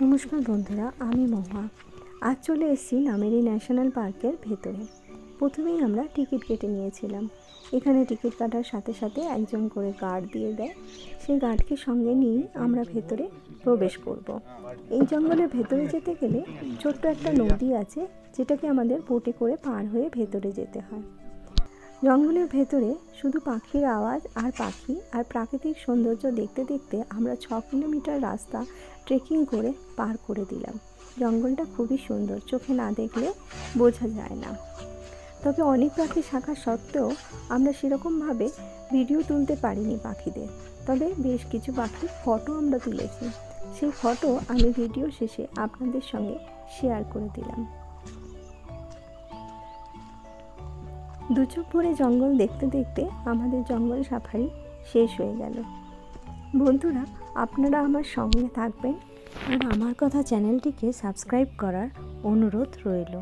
নমস্কার বন্ধুরা, আমি মহা। আজ চলে এসেছি নামেরি ন্যাশনাল পার্কের ভেতরে। প্রথমেই আমরা টিকিট কেটে নিয়েছিলাম। এখানে টিকিট কাটার সাথে সাথে একজন করে গার্ড দিয়ে দেয়। সেই গার্ডকে সঙ্গে নিয়ে আমরা ভেতরে প্রবেশ করব। এই জঙ্গলের ভেতরে যেতে গেলে ছোট্ট একটা নদী আছে, যেটাকে আমাদের বোটে করে পার হয়ে ভেতরে যেতে হয়। জঙ্গলের ভেতরে শুধু পাখির আওয়াজ আর পাখি আর প্রাকৃতিক সৌন্দর্য দেখতে দেখতে আমরা 6 কিলোমিটার রাস্তা ট্রেকিং করে পার করে দিলাম। জঙ্গলটা খুবই সুন্দর, চোখে না দেখলে বোঝা যায় না। তবে অনেক পাখি শাখা সত্ত্বেও আমরা সেরকমভাবে ভিডিও তুলতে পারিনি পাখিদের। তবে বেশ কিছু পাখির ফটো আমরা তুলেছি। সেই ফটো আমি ভিডিও শেষে আপনাদের সঙ্গে শেয়ার করে দিলাম। দু চোখ ভরে জঙ্গল দেখতে দেখতে আমাদের জঙ্গল সাফারি শেষ হয়ে গেল। বন্ধুরা, আপনারা আমার সঙ্গে থাকবেন আর আমার কথা চ্যানেলটিকে সাবস্ক্রাইব করার অনুরোধ রইল।